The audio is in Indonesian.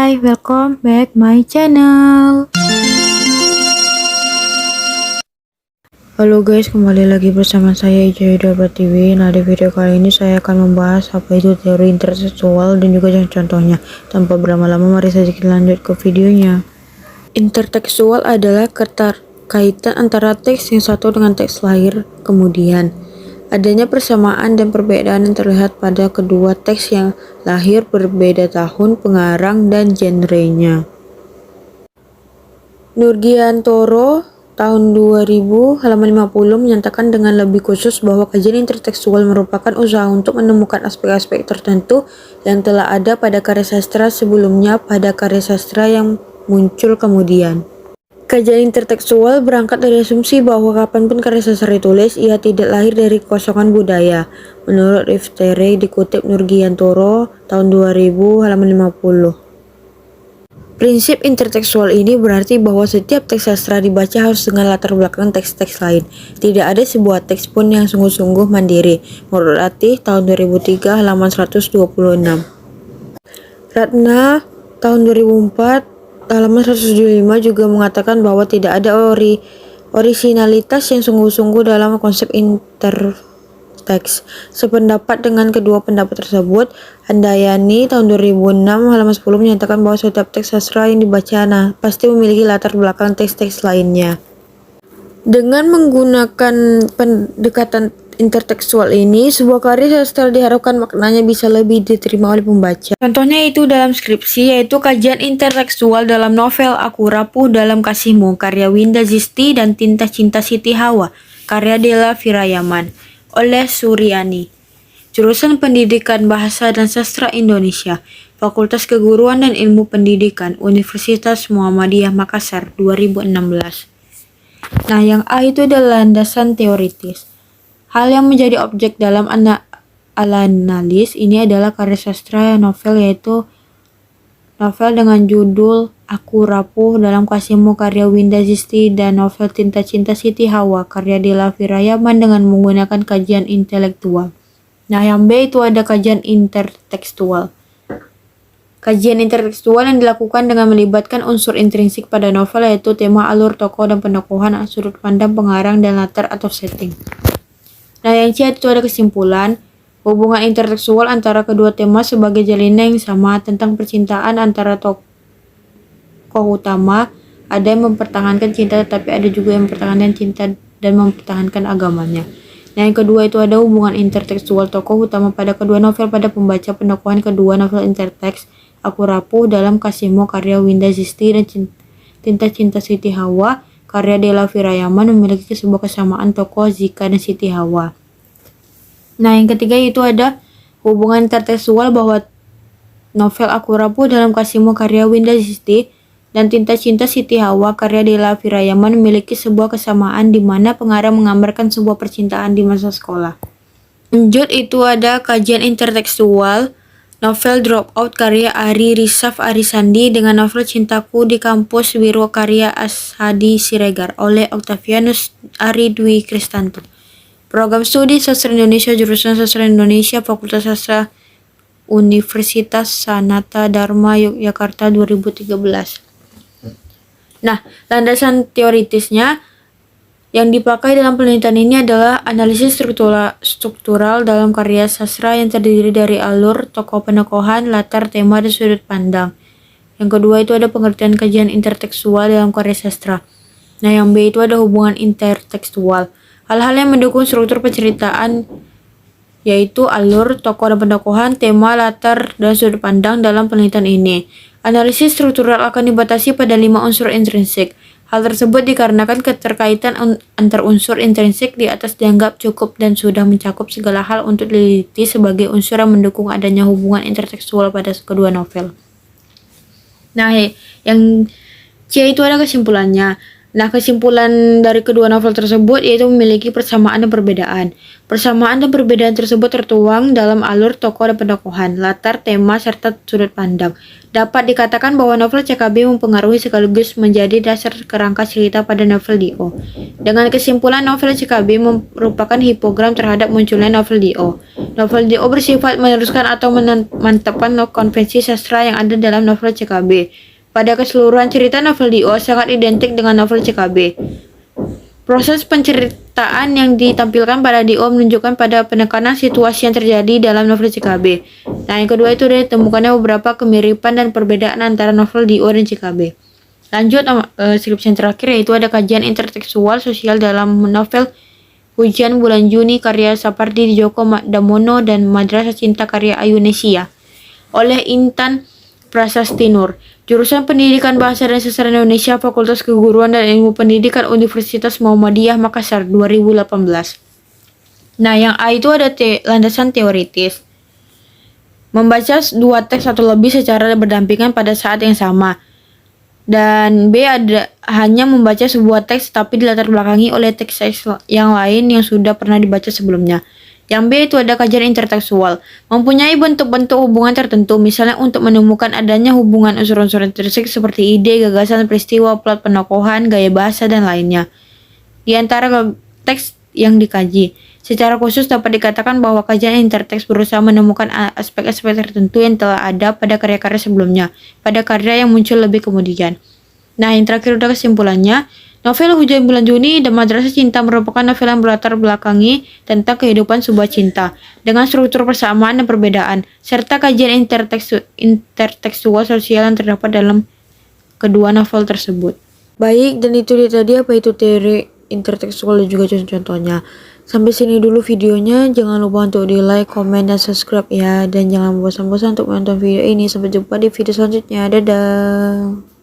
Hai, welcome back my channel. Halo guys, kembali lagi bersama saya Ica Yuda TV. Nah, di video kali ini saya akan membahas apa itu teori intertekstual dan juga contohnya. Tanpa berlama-lama, mari saja kita lanjut ke videonya. Intertekstual adalah keterkaitan antara teks yang satu dengan teks lain. Kemudian adanya persamaan dan perbedaan yang terlihat pada kedua teks yang lahir berbeda tahun, pengarang, dan genrenya. Nurgiantoro tahun 2000 halaman 50 menyatakan dengan lebih khusus bahwa kajian intertekstual merupakan usaha untuk menemukan aspek-aspek tertentu yang telah ada pada karya sastra sebelumnya pada karya sastra yang muncul kemudian. Kajian intertekstual berangkat dari asumsi bahwa kapanpun karya sastra ditulis, ia tidak lahir dari kekosongan budaya. Menurut Riftere, dikutip Nurgiantoro tahun 2000 halaman 50. Prinsip intertekstual ini berarti bahwa setiap teks sastra dibaca harus dengan latar belakang teks-teks lain. Tidak ada sebuah teks pun yang sungguh-sungguh mandiri. Menurut Ratih tahun 2003 halaman 126. Ratna tahun 2004 halaman 175 juga mengatakan bahwa tidak ada orisinalitas yang sungguh-sungguh dalam konsep interteks. Sependapat dengan kedua pendapat tersebut, Handayani tahun 2006 halaman 10 menyatakan bahwa setiap teks sastra yang dibaca pasti memiliki latar belakang teks-teks lainnya. Dengan menggunakan pendekatan intertekstual ini, sebuah karya sastra diharapkan maknanya bisa lebih diterima oleh pembaca. Contohnya itu dalam skripsi, yaitu kajian intertekstual dalam novel Aku Rapuh Dalam Kasihmu karya Winda Zisti dan Tinta Cinta Siti Hawa karya Della Firayaman oleh Suryani. Jurusan Pendidikan Bahasa dan Sastra Indonesia, Fakultas Keguruan dan Ilmu Pendidikan, Universitas Muhammadiyah Makassar 2016. Nah, yang A itu adalah landasan teoritis. Hal yang menjadi objek dalam analis ini adalah karya sastra novel, yaitu novel dengan judul Aku Rapuh Dalam Kasihmu karya Winda Zisti dan novel Tinta Cinta Siti Hawa karya Della Firayaman dengan menggunakan kajian intelektual. Nah, yang B itu ada kajian intertekstual. Kajian intertekstual yang dilakukan dengan melibatkan unsur intrinsik pada novel, yaitu tema, alur, tokoh, dan penokohan, sudut pandang pengarang, dan latar atau setting. Nah, yang C itu ada kesimpulan. Hubungan intertekstual antara kedua tema sebagai jalinan yang sama tentang percintaan antara tokoh utama. Ada yang mempertahankan cinta, tetapi ada juga yang mempertahankan cinta dan mempertahankan agamanya. Nah, yang kedua itu ada hubungan intertekstual tokoh utama pada kedua novel pada pembaca penokohan kedua novel interteks. Aku Rapuh Dalam Kasihmu karya Winda Zisti dan Tinta Cinta Siti Hawa karya Della Firayaman memiliki sebuah kesamaan tokoh Zika dan Siti Hawa. Nah, yang ketiga itu ada hubungan intertekstual bahwa novel Aku Rapuh Dalam Kasihmu karya Winda Zisti dan Tinta Cinta Siti Hawa karya Della Firayaman memiliki sebuah kesamaan di mana pengarang menggambarkan sebuah percintaan di masa sekolah. Lanjut itu ada kajian intertekstual novel Dropout karya Ari Rizaf Arisandi dengan novel Cintaku di Kampus Wiro karya Ashadi Siregar oleh Octavianus Ari Dwi Kristanto. Program Studi Sastra Indonesia, Jurusan Sastra Indonesia, Fakultas Sastra Universitas Sanata Dharma Yogyakarta 2013. Nah, landasan teoritisnya yang dipakai dalam penelitian ini adalah analisis struktural dalam karya sastra yang terdiri dari alur, tokoh penokohan, latar, tema, dan sudut pandang. Yang kedua itu ada pengertian kajian intertekstual dalam karya sastra. Nah, yang B itu ada hubungan intertekstual. Hal-hal yang mendukung struktur penceritaan, yaitu alur, tokoh dan penokohan, tema, latar, dan sudut pandang dalam penelitian ini. Analisis struktural akan dibatasi pada 5 unsur intrinsik. Hal tersebut dikarenakan keterkaitan antar unsur intrinsik di atas dianggap cukup dan sudah mencakup segala hal untuk diliti sebagai unsur yang mendukung adanya hubungan intertekstual pada kedua novel. Nah, yang C itu ada kesimpulannya. Nah, kesimpulan dari kedua novel tersebut yaitu memiliki persamaan dan perbedaan. Persamaan dan perbedaan tersebut tertuang dalam alur tokoh dan pentokohan, latar, tema, serta sudut pandang. Dapat dikatakan bahwa novel CKB mempengaruhi sekaligus menjadi dasar kerangka cerita pada novel Dio. Dengan kesimpulan, novel CKB merupakan hipogram terhadap munculnya novel Dio. Novel Dio bersifat meneruskan atau memantapkan konvensi sastra yang ada dalam novel CKB. Pada keseluruhan cerita novel Dio sangat identik dengan novel CKB. Proses penceritaan yang ditampilkan pada Dio menunjukkan pada penekanan situasi yang terjadi dalam novel CKB. Nah, yang kedua itu ditemukannya beberapa kemiripan dan perbedaan antara novel Dio dan CKB. Lanjut, skripsi yang terakhir yaitu ada kajian intertekstual sosial dalam novel Hujan Bulan Juni karya Sapardi Djoko Damono dan Madrasah Cinta karya Ayunesia oleh Intan Prasasti Nur, jurusan Pendidikan Bahasa dan Sastra Indonesia, Fakultas Keguruan dan Ilmu Pendidikan Universitas Muhammadiyah Makassar 2018. Nah, yang A itu ada landasan teoritis. Membaca dua teks atau lebih secara berdampingan pada saat yang sama. Dan B ada hanya membaca sebuah teks tapi dilatar belakangi oleh teks yang lain yang sudah pernah dibaca sebelumnya. Yang B itu ada kajian intertekstual, mempunyai bentuk-bentuk hubungan tertentu, misalnya untuk menemukan adanya hubungan unsur-unsur intrinsik seperti ide, gagasan, peristiwa, plot penokohan, gaya bahasa, dan lainnya. Di antara teks yang dikaji, secara khusus dapat dikatakan bahwa kajian interteks berusaha menemukan aspek-aspek tertentu yang telah ada pada karya-karya sebelumnya, pada karya yang muncul lebih kemudian. Nah, yang terakhir udah kesimpulannya. Novel Hujan Bulan Juni dan Madrasah Cinta merupakan novel yang berlatar belakangi tentang kehidupan sebuah cinta, dengan struktur persamaan dan perbedaan, serta kajian intertekstual sosial yang terdapat dalam kedua novel tersebut. Baik, dan itu dia tadi apa itu teori intertekstual dan juga contoh-contohnya. Sampai sini dulu videonya, jangan lupa untuk di like, komen, dan subscribe ya, dan jangan bosan-bosan untuk menonton video ini. Sampai jumpa di video selanjutnya, dadah.